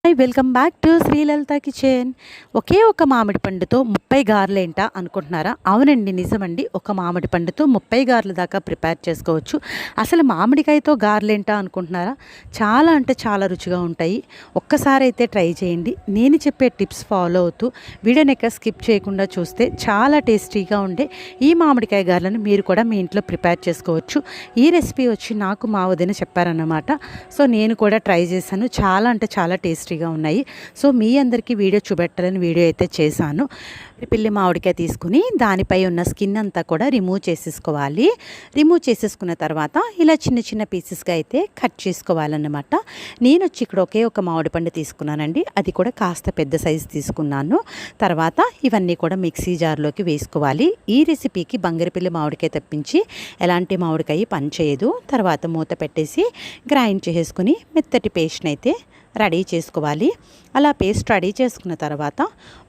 Hi, welcome back to Srilalitha kitchen. ఒకే ఒక మామిడి పండుతో 30 గారెలేంటా అనుకుంటున్నారా? అవునండి, నిజమండి. ఒక మామిడి పండుతో 30 గారెల దాకా ప్రిపేర్ చేసుకోవచ్చు. అసలు మామిడికాయతో గారెలేంటా అనుకుంటున్నారా? చాలా అంటే చాలా రుచిగా ఉంటాయి. ఒక్కసారి అయితే ట్రై చేయండి. నేను చెప్పే టిప్స్ ఫాలో అవుతూ వీడియోని ఎక్కడ స్కిప్ చేయకుండా చూస్తే చాలా టేస్టీగా ఉండే ఈ మామిడికాయ గారెలను మీరు కూడా మీ ఇంట్లో ప్రిపేర్ చేసుకోవచ్చు. ఈ రెసిపీ వచ్చి నాకు మా వదిన చెప్పారన్నమాట. సో నేను కూడా ట్రై చేశాను. చాలా అంటే చాలా టేస్టీగా ఉన్నాయి. సో మీ అందరికీ వీడియో చూపెట్టాలని వీడియో అయితే చేశాను. పిల్లి మామిడికాయ తీసుకుని దానిపై ఉన్న స్కిన్ అంతా కూడా రిమూవ్ చేసేసుకోవాలి. రిమూవ్ చేసేసుకున్న తర్వాత ఇలా చిన్న చిన్న పీసెస్గా అయితే కట్ చేసుకోవాలన్నమాట. నేను వచ్చి ఇక్కడ ఒకే ఒక మామిడి పండు తీసుకున్నానండి. అది కూడా కాస్త పెద్ద సైజు తీసుకున్నాను. తర్వాత ఇవన్నీ కూడా మిక్సీ జార్లోకి వేసుకోవాలి. ఈ రెసిపీకి బంగారుపిల్లి మామిడికాయ తప్పించి ఎలాంటి మామిడికాయ పనిచేయదు. తర్వాత మూత పెట్టేసి గ్రైండ్ చేసుకుని మెత్తటి పేస్ట్ని అయితే రెడీ చేసుకోవాలి. అలా పేస్ట్ రెడీ చేసుకున్న తర్వాత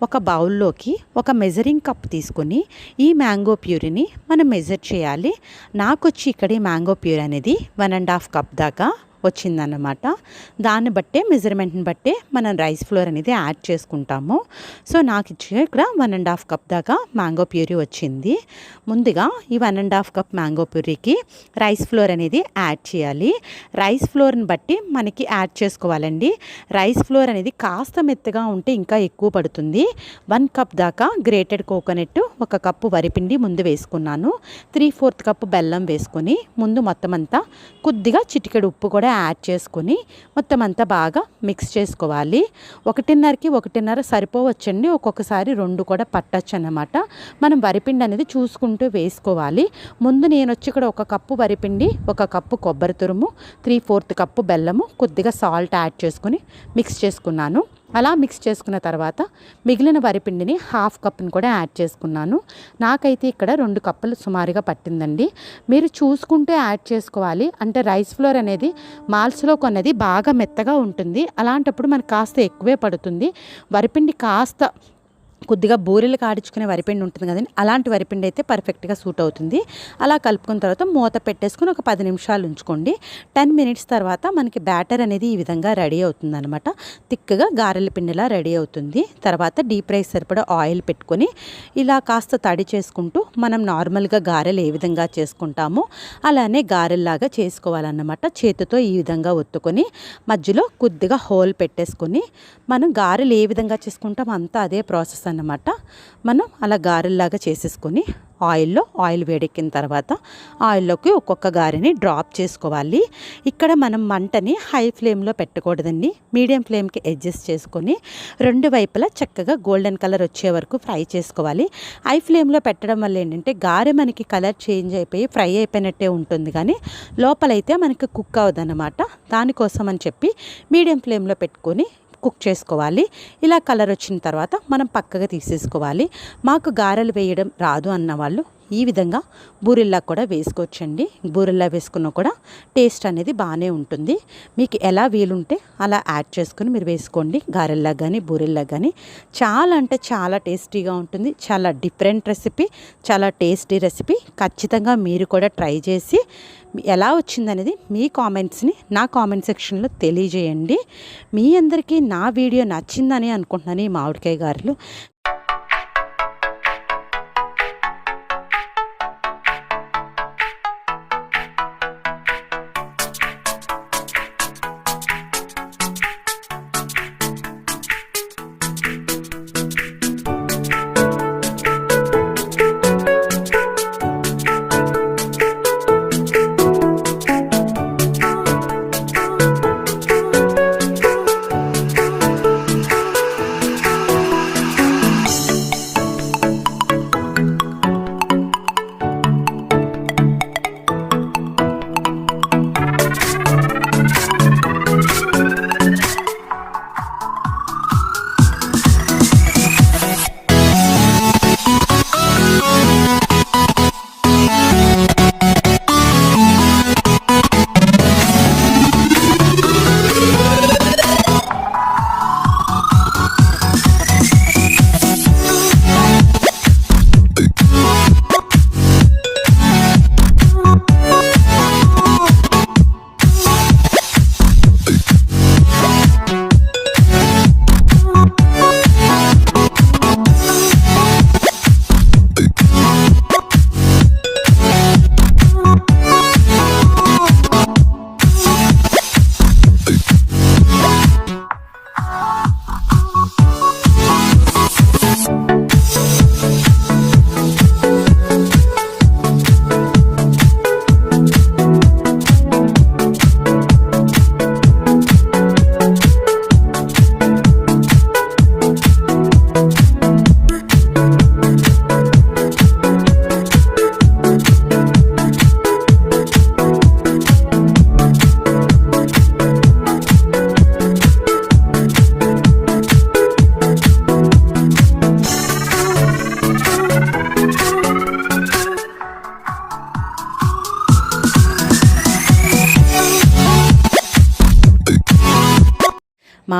ఒక బౌల్లోకి ఒక మెజరింగ్ కప్ తీసుకొని ఈ మ్యాంగో ప్యూరీని మనం మెజర్ చేయాలి. నాకు వచ్చి ఇక్కడ ఈ మ్యాంగో ప్యూరీ అనేది 1.5 కప్ దాకా వచ్చిందన్నమాట. దాన్ని బట్టే మెజర్మెంట్ని బట్టే మనం రైస్ ఫ్లోర్ అనేది యాడ్ చేసుకుంటాము. సో నాకు ఇచ్చే ఇక్కడ 1.5 కప్ దాకా మ్యాంగో ప్యూరీ వచ్చింది. ముందుగా ఈ 1.5 కప్ మ్యాంగో ప్యూరీకి రైస్ ఫ్లోర్ అనేది యాడ్ చేయాలి. రైస్ ఫ్లోర్ని బట్టి మనకి యాడ్ చేసుకోవాలండి. రైస్ ఫ్లోర్ అనేది కాస్త మెత్తగా ఉంటే ఇంకా ఎక్కువ పడుతుంది. 1 కప్ దాకా గ్రేటెడ్ కోకోనట్, 1 కప్పు వరిపిండి ముందు వేసుకున్నాను. 3/4 కప్పు బెల్లం వేసుకొని ముందు మొత్తం అంతా కొద్దిగా చిటికెడు ఉప్పు కూడా యాడ్ చేసుకొని మొత్తం అంతా బాగా మిక్స్ చేసుకోవాలి. 1.5కి 1.5 సరిపోవచ్చండి. ఒక్కొక్కసారి 2 కూడా పట్టచ్చు అన్నమాట. మనం వరిపిండి అనేది చూసుకుంటూ వేసుకోవాలి. ముందు నేను వచ్చి ఇక్కడ 1 కప్పు వరిపిండి, 1 కప్పు కొబ్బరి తురుము, 3/4 కప్పు బెల్లము, కొద్దిగా సాల్ట్ యాడ్ చేసుకొని మిక్స్ చేసుకున్నాను. అలా మిక్స్ చేసుకున్న తర్వాత మిగిలిన వరిపిండిని 1/2 కప్పుని కూడా యాడ్ చేసుకున్నాను. నాకైతే ఇక్కడ 2 కప్పులు సుమారుగా పట్టిందండి. మీరు చూసుకుంటే యాడ్ చేసుకోవాలి. అంటే రైస్ ఫ్లోర్ అనేది మాల్స్లో కొన్నది బాగా మెత్తగా ఉంటుంది. అలాంటప్పుడు మనకు కాస్త ఎక్కువే పడుతుంది. వరిపిండి కాస్త కొద్దిగా బూరెలు కాడించుకునే వరిపిండి ఉంటుంది కదండి, అలాంటి వరిపిండి అయితే పర్ఫెక్ట్గా సూట్ అవుతుంది. అలా కలుపుకున్న తర్వాత మూత పెట్టేసుకుని ఒక 10 నిమిషాలు ఉంచుకోండి. 10 మినిట్స్ తర్వాత మనకి బ్యాటర్ అనేది ఈ విధంగా రెడీ అవుతుంది అనమాట. థిక్గా గారెల పిండిలా రెడీ అవుతుంది. తర్వాత డీప్ ఫ్రై సరిపడా ఆయిల్ పెట్టుకొని ఇలా కాస్త తడి చేసుకుంటూ మనం నార్మల్గా గారెలు ఏ విధంగా చేసుకుంటామో అలానే గారెల్లాగా చేసుకోవాలన్నమాట. చేతితో ఈ విధంగా ఒత్తుకొని మధ్యలో కొద్దిగా హోల్ పెట్టేసుకొని మనం గారెలు ఏ విధంగా చేసుకుంటాం అంతా అదే ప్రాసెస్ అన్నమాట. మనం అలా గారెల్లాగా చేసేసుకొని ఆయిల్ వేడెక్కిన తర్వాత ఆయిల్లోకి ఒక్కొక్క గారెని డ్రాప్ చేసుకోవాలి. ఇక్కడ మనం మంటని హై ఫ్లేమ్లో పెట్టకూడదండి. మీడియం ఫ్లేమ్కి అడ్జస్ట్ చేసుకొని 2 వైపులా చక్కగా గోల్డెన్ కలర్ వచ్చే వరకు ఫ్రై చేసుకోవాలి. హై ఫ్లేమ్లో పెట్టడం వల్ల ఏంటంటే గారె మనకి కలర్ చేంజ్ అయిపోయి ఫ్రై అయిపోయినట్టే ఉంటుంది, కానీ లోపలైతే మనకి కుక్ అవ్వదన్నమాట. దానికోసం అని చెప్పి మీడియం ఫ్లేమ్లో పెట్టుకొని కుక్ చేసుకోవాలి. ఇలా కలర్ వచ్చిన తర్వాత మనం పక్కగా తీసేసుకోవాలి. మాకు గారెలు వేయడం రాదు అన్న వాళ్ళు ఈ విధంగా బూరెల్లా కూడా వేసుకోవచ్చండి. బూరెల్లా వేసుకున్నా కూడా టేస్ట్ అనేది బాగానే ఉంటుంది. మీకు ఎలా వీలుంటే అలా యాడ్ చేసుకొని మీరు వేసుకోండి. గారెల్లా కానీ బూరెల్లా కానీ చాలా అంటే చాలా టేస్టీగా ఉంటుంది. చాలా డిఫరెంట్ రెసిపీ, చాలా టేస్టీ రెసిపీ. ఖచ్చితంగా మీరు కూడా ట్రై చేసి ఎలా వచ్చిందనేది మీ కామెంట్స్ని నా కామెంట్ సెక్షన్లో తెలియజేయండి. మీ అందరికీ నా వీడియో నచ్చిందని అనుకుంటున్నాను. ఈ మామిడికాయ గారెలు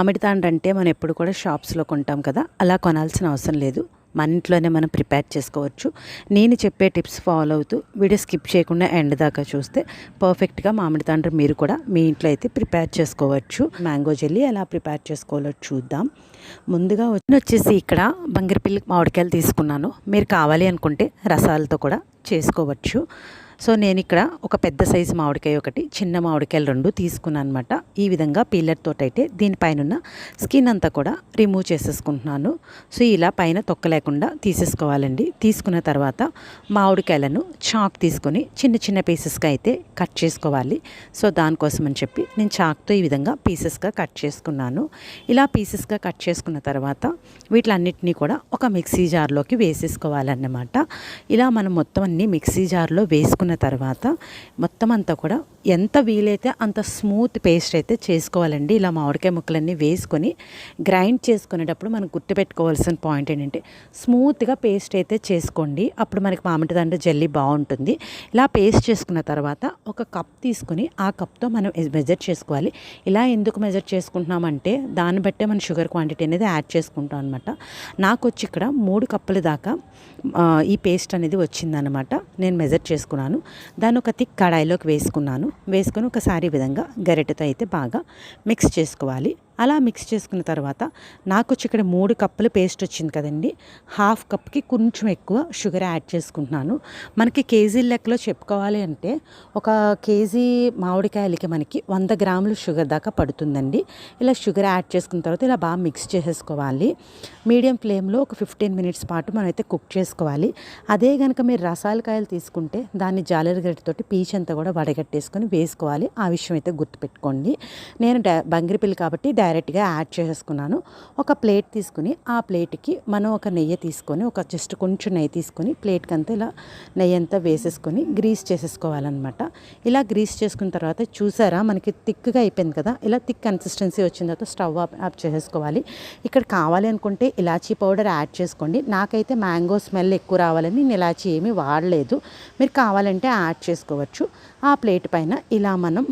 మామిడి తాండ్ర అంటే మనం ఎప్పుడు కూడా షాప్స్లో కొంటాం కదా, అలా కొనాల్సిన అవసరం లేదు. మన ఇంట్లోనే మనం ప్రిపేర్ చేసుకోవచ్చు. నేను చెప్పే టిప్స్ ఫాలో అవుతూ వీడియో స్కిప్ చేయకుండా ఎండ్ దాకా చూస్తే పర్ఫెక్ట్గా మామిడి తాండ్ర మీరు కూడా మీ ఇంట్లో అయితే ప్రిపేర్ చేసుకోవచ్చు. మ్యాంగో జెల్లీ ఎలా ప్రిపేర్ చేసుకోవాలో చూద్దాం. ముందుగా వచ్చేసి ఇక్కడ బంగిరిపిల్లి మామిడికాయలు తీసుకున్నాను. మీరు కావాలి అనుకుంటే రసాలతో కూడా చేసుకోవచ్చు. సో నేను ఇక్కడ ఒక పెద్ద సైజు మామిడికాయ ఒకటి, చిన్న మామిడికాయలు 2 తీసుకున్నాను అనమాట. ఈ విధంగా పీలర్ తోటి అయితే దీనిపైన స్కిన్ అంతా కూడా రిమూవ్ చేసేసుకుంటున్నాను. సో ఇలా పైన తొక్క లేకుండా తీసేసుకోవాలండి. తీసుకున్న తర్వాత మామిడికాయలను చాక్ తీసుకొని చిన్న చిన్న పీసెస్గా అయితే కట్ చేసుకోవాలి. సో దానికోసం అని చెప్పి నేను చాక్తో ఈ విధంగా పీసెస్గా కట్ చేసుకున్నాను. ఇలా పీసెస్గా కట్ చేసుకున్న తర్వాత వీటిలన్నిటినీ కూడా ఒక మిక్సీ జార్లోకి వేసేసుకోవాలన్నమాట. ఇలా మనం మొత్తం అన్ని మిక్సీ జార్లో వేసుకున్న తర్వాత మొత్తం అంతా కూడా ఎంత వీలైతే అంత స్మూత్ పేస్ట్ అయితే చేసుకోవాలండి. ఇలా మామిడికాయ ముక్కలన్నీ వేసుకొని గ్రైండ్ చేసుకునేటప్పుడు మనం గుర్తుపెట్టుకోవాల్సిన పాయింట్ ఏంటంటే స్మూత్గా పేస్ట్ అయితే చేసుకోండి. అప్పుడు మనకి మామిడి తాండ్ర జెల్లీ బాగుంటుంది. ఇలా పేస్ట్ చేసుకున్న తర్వాత ఒక కప్ తీసుకొని ఆ కప్తో మనం మెజర్ చేసుకోవాలి. ఇలా ఎందుకు మెజర్ చేసుకుంటున్నామంటే దాన్ని బట్టే మనం షుగర్ క్వాంటిటీ అనేది యాడ్ చేసుకుంటాం అనమాట. నాకు వచ్చి ఇక్కడ 3 కప్పుల దాకా ఈ పేస్ట్ అనేది వచ్చిందనమాట. నేను మెజర్ చేసుకున్నాను. దాన్ని ఒక థిక్ కడాయిలోకి వేసుకొని ఒకసారి ఈ విధంగా గరిటెతో అయితే బాగా మిక్స్ చేసుకోవాలి. అలా మిక్స్ చేసుకున్న తర్వాత నాకు వచ్చి ఇక్కడ 3 కప్పుల పేస్ట్ వచ్చింది కదండి. హాఫ్ కప్కి కొంచెం ఎక్కువ షుగర్ యాడ్ చేసుకుంటున్నాను. మనకి కేజీ లెక్కలో చెప్పుకోవాలి అంటే ఒక కేజీ మామిడికాయలకి మనకి 100 గ్రాములు షుగర్ దాకా పడుతుందండి. ఇలా షుగర్ యాడ్ చేసుకున్న తర్వాత ఇలా బాగా మిక్స్ చేసేసుకోవాలి. మీడియం ఫ్లేమ్లో ఒక 15 మినిట్స్ పాటు మనం అయితే కుక్ చేసుకోవాలి. అదే కనుక మీరు రసాలకాయలు తీసుకుంటే దాన్ని జాలరి గరిటెతోటి పీచ్ అంతా కూడా వడగట్టేసుకొని వేసుకోవాలి. ఆ విషయం అయితే గుర్తుపెట్టుకోండి. నేను బంగిరిపిల్లి కాబట్టి డైరెక్ట్గా యాడ్ చేసుకున్నాను. ఒక ప్లేట్ తీసుకుని ఆ ప్లేట్కి మనం ఒక నెయ్యి తీసుకొని జస్ట్ కొంచెం నెయ్యి తీసుకొని ప్లేట్కి అంతా ఇలా నెయ్యి అంతా వేసేసుకొని గ్రీస్ చేసేసుకోవాలన్నమాట. ఇలా గ్రీస్ చేసుకున్న తర్వాత చూసారా మనకి థిక్గా అయిపోయింది కదా. ఇలా థిక్ కన్సిస్టెన్సీ వచ్చిన తర్వాత స్టవ్ ఆఫ్ చేసేసుకోవాలి. ఇక్కడ కావాలి అనుకుంటే ఇలాచీ పౌడర్ యాడ్ చేసుకోండి. నాకైతే మ్యాంగో స్మెల్ ఎక్కువ రావాలని నేను ఇలాచీ ఏమీ వాడలేదు. మీరు కావాలంటే యాడ్ చేసుకోవచ్చు. ఆ ప్లేట్ పైన ఇలా మనం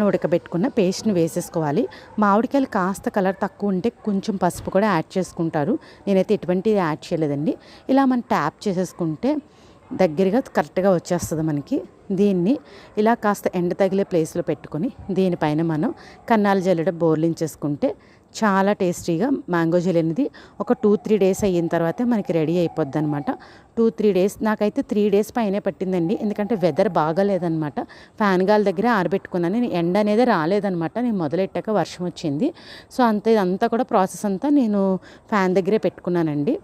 ఉడకబెట్టుకున్న పేస్ట్ని వేసేసుకోవాలి. మామిడికాయలు కాస్త కలర్ తక్కువ ఉంటే కొంచెం పసుపు కూడా యాడ్ చేసుకుంటారు. నేనైతే ఎటువంటిది యాడ్ చేయలేదండి. ఇలా మనం ట్యాప్ చేసేసుకుంటే దగ్గరగా కరెక్ట్గా వచ్చేస్తుంది మనకి. దీన్ని ఇలా కాస్త ఎండ తగిలే ప్లేస్లో పెట్టుకొని దీనిపైన మనం కన్నాల జల్లెడ బోర్లించేసుకుంటే చాలా టేస్టీగా మ్యాంగో జెల్లీ అనేది ఒక 2-3 డేస్ అయిన తర్వాతే మనకి రెడీ అయిపోద్ది అనమాట. 2-3 డేస్ నాకైతే 3 డేస్ పైనే పట్టిందండి. ఎందుకంటే వెదర్ బాగాలేదనమాట. ఫ్యాన్ గాలి దగ్గర ఆరబెట్టుకున్నాను. నేను ఎండ అనేది రాలేదనమాట. నేను మొదలెట్టాక వర్షం వచ్చింది. సో ఇదంతా కూడా ప్రాసెస్ అంతా నేను ఫ్యాన్ దగ్గరే పెట్టుకున్నానండి.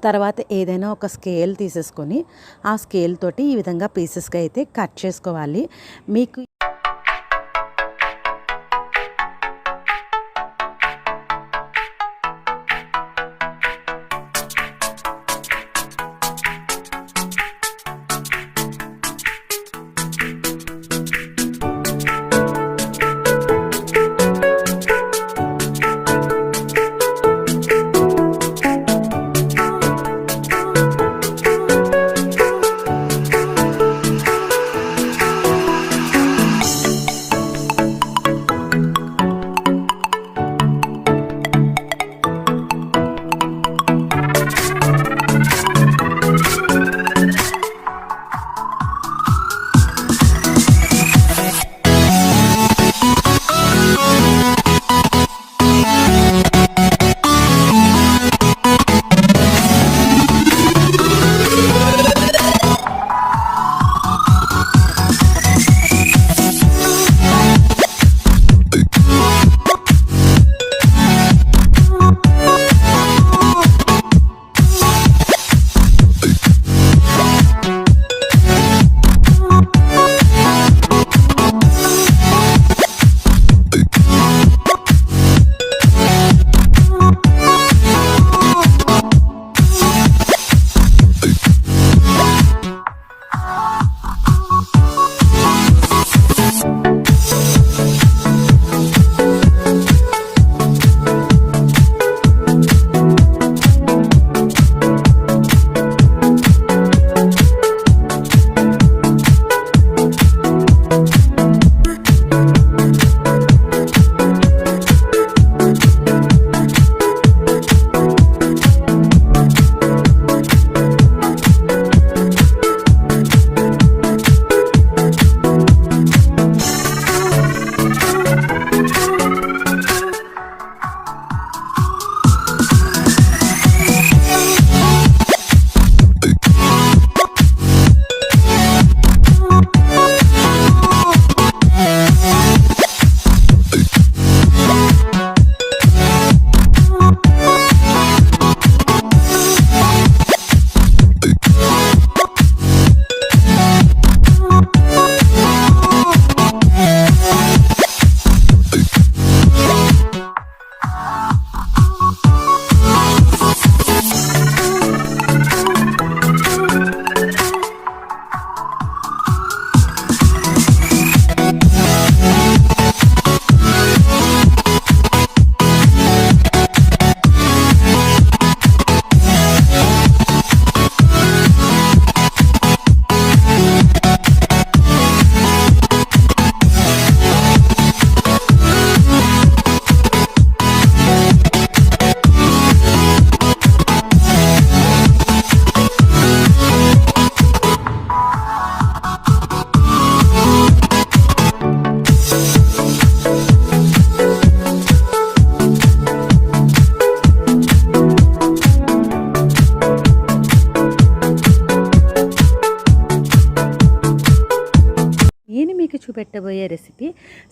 తర్వాత ఏదైనా ఒక స్కేల్ తీసేసుకొని ఆ స్కేల్ తోటి ఈ విధంగా పీసెస్గా అయితే కట్ చేసుకోవాలి. మీకు పెట్టబోయే రెసిపీ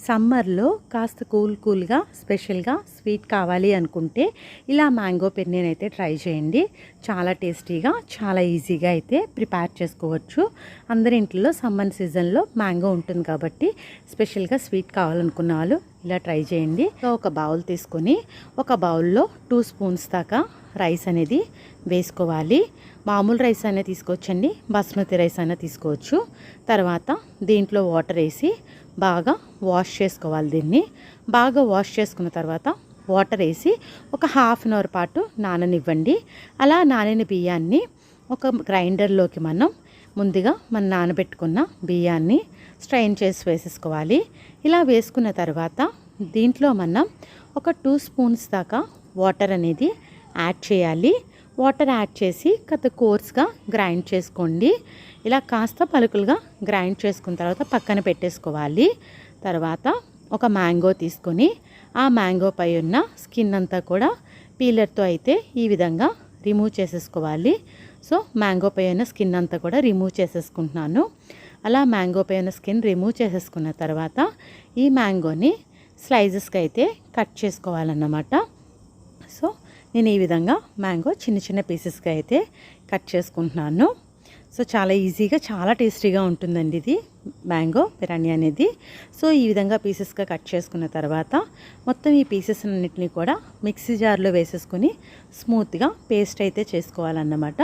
సమ్మర్లో కాస్త కూల్గా స్పెషల్గా స్వీట్ కావాలి అనుకుంటే ఇలా మ్యాంగో పెర్నీని అయితే ట్రై చేయండి. చాలా టేస్టీగా చాలా ఈజీగా అయితే ప్రిపేర్ చేసుకోవచ్చు. అందరి ఇంట్లో సమ్మర్ సీజన్లో మ్యాంగో ఉంటుంది కాబట్టి స్పెషల్గా స్వీట్ కావాలనుకున్న వాళ్ళు ఇలా ట్రై చేయండి. ఒక బౌల్ తీసుకొని ఒక బౌల్లో 2 స్పూన్స్ దాకా రైస్ అనేది వేసుకోవాలి. మామూలు రైస్ అయినా తీసుకోవచ్చండి, బాస్మతి రైస్ అయినా తీసుకోవచ్చు. తర్వాత దీంట్లో వాటర్ వేసి బాగా వాష్ చేసుకోవాలి. దీన్ని బాగా వాష్ చేసుకున్న తర్వాత వాటర్ వేసి ఒక హాఫ్ అన్ అవర్ పాటు నాననివ్వండి. అలా నానిన బియ్యాన్ని ఒక గ్రైండర్లోకి ముందుగా మనం నానబెట్టుకున్న బియ్యాన్ని స్ట్రైన్ చేసి వేసేసుకోవాలి. ఇలా వేసుకున్న తర్వాత దీంట్లో మనం ఒక 2 స్పూన్స్ దాకా వాటర్ అనేది యాడ్ చేయాలి. వాటర్ యాడ్ చేసి కాస్త కోర్స్గా గ్రైండ్ చేసుకోండి. ఇలా కాస్త పలుకులుగా గ్రైండ్ చేసుకున్న తర్వాత పక్కన పెట్టేసుకోవాలి. తర్వాత ఒక మ్యాంగో తీసుకొని ఆ మ్యాంగో పై ఉన్న స్కిన్ అంతా కూడా పీలర్తో అయితే ఈ విధంగా రిమూవ్ చేసేసుకోవాలి. సో మ్యాంగో పై ఉన్న స్కిన్ అంతా కూడా రిమూవ్ చేసేసుకుంటున్నాను. అలా మ్యాంగో పై ఉన్న స్కిన్ రిమూవ్ చేసేసుకున్న తర్వాత ఈ మ్యాంగోని స్లైజెస్కి అయితే కట్ చేసుకోవాలన్నమాట. సో నేను ఈ విధంగా మ్యాంగో చిన్న చిన్న పీసెస్గా అయితే కట్ చేసుకుంటున్నాను. సో చాలా ఈజీగా చాలా టేస్టీగా ఉంటుందండి ఇది మ్యాంగో బిర్యానీ అనేది. సో ఈ విధంగా పీసెస్గా కట్ చేసుకున్న తర్వాత మొత్తం ఈ పీసెస్ అన్నిటిని కూడా మిక్సీ జార్లో వేసేసుకొని స్మూత్గా పేస్ట్ అయితే చేసుకోవాలన్నమాట.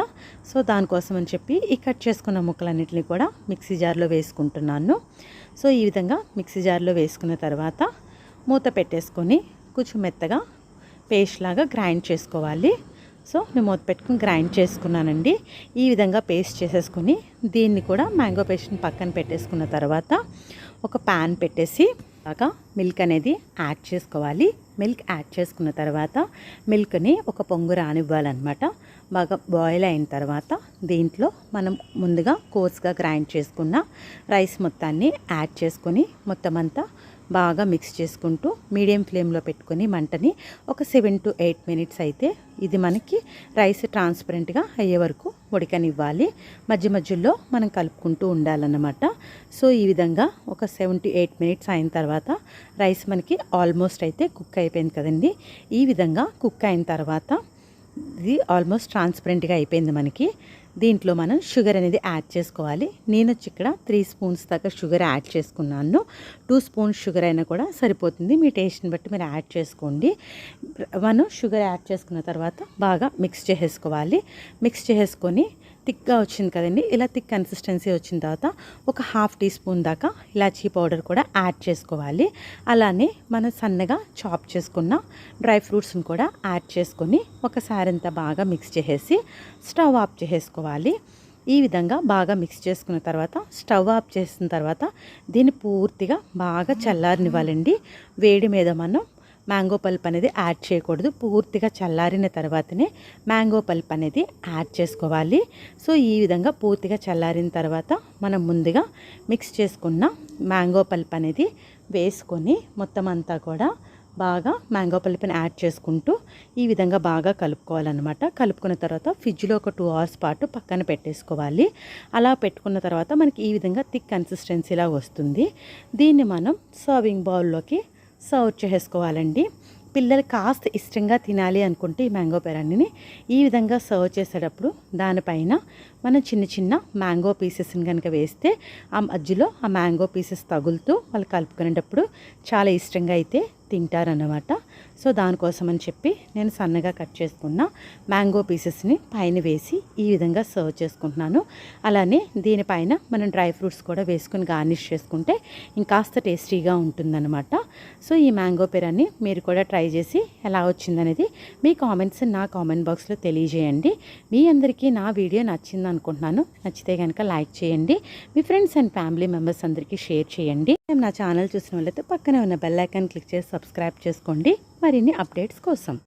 సో దానికోసం అని చెప్పి ఈ కట్ చేసుకున్న ముక్కలన్నిటిని కూడా మిక్సీ జార్లో వేసుకుంటున్నాను. సో ఈ విధంగా మిక్సీ జార్లో వేసుకున్న తర్వాత మూత పెట్టేసుకొని కొంచెం మెత్తగా పేస్ట్ లాగా గ్రైండ్ చేసుకోవాలి. సో నేను మూత పెట్టుకుని గ్రైండ్ చేసుకున్నానండి. ఈ విధంగా పేస్ట్ చేసేసుకుని దీన్ని కూడా మ్యాంగో పేస్ట్ని పక్కన పెట్టేసుకున్న తర్వాత ఒక ప్యాన్ పెట్టేసి బాగా మిల్క్ అనేది యాడ్ చేసుకోవాలి. మిల్క్ యాడ్ చేసుకున్న తర్వాత మిల్క్ని ఒక పొంగు రానివ్వాలన్నమాట. బాగా బాయిల్ అయిన తర్వాత దీంట్లో మనం ముందుగా కోర్స్గా గ్రైండ్ చేసుకున్న రైస్ మొత్తాన్ని యాడ్ చేసుకొని మొత్తం అంతా బాగా మిక్స్ చేసుకుంటూ మీడియం ఫ్లేమ్లో పెట్టుకొని మంటని ఒక 7 to 8 మినిట్స్ అయితే ఇది మనకి రైస్ ట్రాన్స్పరెంట్గా అయ్యే వరకు ఉడకనివ్వాలి. మధ్య మధ్యలో మనం కలుపుకుంటూ ఉండాలన్నమాట. సో ఈ విధంగా ఒక 7 to 8 మినిట్స్ అయిన తర్వాత రైస్ మనకి ఆల్మోస్ట్ అయితే కుక్ అయిపోయింది కదండి. ఈ విధంగా కుక్ అయిన తర్వాత ఇది ఆల్మోస్ట్ ట్రాన్స్పరెంట్గా అయిపోయింది మనకి. దీంట్లో మనం షుగర్ అనేది యాడ్ చేసుకోవాలి. నేను వచ్చి ఇక్కడ 3 స్పూన్స్ దాకా షుగర్ యాడ్ చేసుకున్నాను. 2 స్పూన్స్ షుగర్ అయినా కూడా సరిపోతుంది. మీ టేస్ట్ని బట్టి మీరు యాడ్ చేసుకోండి. మనం షుగర్ యాడ్ చేసుకున్న తర్వాత బాగా మిక్స్ చేసేసుకోవాలి. మిక్స్ చేసుకొని థిక్గా వచ్చింది కదండి. ఇలా థిక్ కన్సిస్టెన్సీ వచ్చిన తర్వాత ఒక 1/2 టీ స్పూన్ దాకా ఇలాచీ పౌడర్ కూడా యాడ్ చేసుకోవాలి. అలానే మనం సన్నగా చాప్ చేసుకున్న డ్రై ఫ్రూట్స్ని కూడా యాడ్ చేసుకొని ఒకసారి అంతా బాగా మిక్స్ చేసేసి స్టవ్ ఆఫ్ చేసేసుకోవాలి. ఈ విధంగా బాగా మిక్స్ చేసుకున్న తర్వాత స్టవ్ ఆఫ్ చేసిన తర్వాత దీన్ని పూర్తిగా బాగా చల్లారనివ్వాలండి. వేడి మీద మనం మ్యాంగో పల్ప్ అనేది యాడ్ చేయకూడదు. పూర్తిగా చల్లారిన తర్వాతనే మ్యాంగో పల్ప్ అనేది యాడ్ చేసుకోవాలి. సో ఈ విధంగా పూర్తిగా చల్లారిన తర్వాత మనం ముందుగా మిక్స్ చేసుకున్న మ్యాంగో పల్ప్ అనేది వేసుకొని మొత్తం అంతా కూడా బాగా మ్యాంగో పల్ప్ని యాడ్ చేసుకుంటూ ఈ విధంగా బాగా కలుపుకోవాలన్నమాట. కలుపుకున్న తర్వాత ఫ్రిడ్జ్లో ఒక 2 అవర్స్ పాటు పక్కన పెట్టేసుకోవాలి. అలా పెట్టుకున్న తర్వాత మనకి ఈ విధంగా థిక్ కన్సిస్టెన్సీలా వస్తుంది. దీన్ని మనం సర్వింగ్ బౌల్లోకి సర్వ్ చేసుకోవాలండి. పిల్లలు కాస్త ఇష్టంగా తినాలి అనుకుంటే ఈ మ్యాంగో బిర్యానీని ఈ విధంగా సర్వ్ చేసేటప్పుడు దానిపైన మనం చిన్న చిన్న మ్యాంగో పీసెస్ని కనుక వేస్తే ఆ మధ్యలో ఆ మ్యాంగో పీసెస్ తగులుతూ వాళ్ళు కలుపుకునేటప్పుడు చాలా ఇష్టంగా అయితే తింటారన్నమాట. సో దానికోసం అని చెప్పి నేను సన్నగా కట్ చేసుకున్న మ్యాంగో పీసెస్ని పైన వేసి ఈ విధంగా సర్వ్ చేసుకుంటున్నాను. అలానే దీనిపైన మనం డ్రై ఫ్రూట్స్ కూడా వేసుకుని గార్నిష్ చేసుకుంటే ఇంకాస్త టేస్టీగా ఉంటుందన్నమాట. సో ఈ మ్యాంగో బిర్యానీ మీరు కూడా ట్రై చేసి ఎలా వచ్చిందనేది మీ కామెంట్స్ నా కామెంట్ బాక్స్లో తెలియజేయండి. మీ అందరికీ నా వీడియో నచ్చింది అనుకుంటున్నాను. నచ్చితే కనుక లైక్ చేయండి. మీ ఫ్రెండ్స్ అండ్ ఫ్యామిలీ మెంబర్స్ అందరికీ షేర్ చేయండి. నా ఛానల్ చూసిన వాళ్ళైతే పక్కనే ఉన్న బెల్ ఐకాన్ క్లిక్ చేసి సబ్స్క్రైబ్ చేసుకోండి మరిన్ని అప్డేట్స్ కోసం.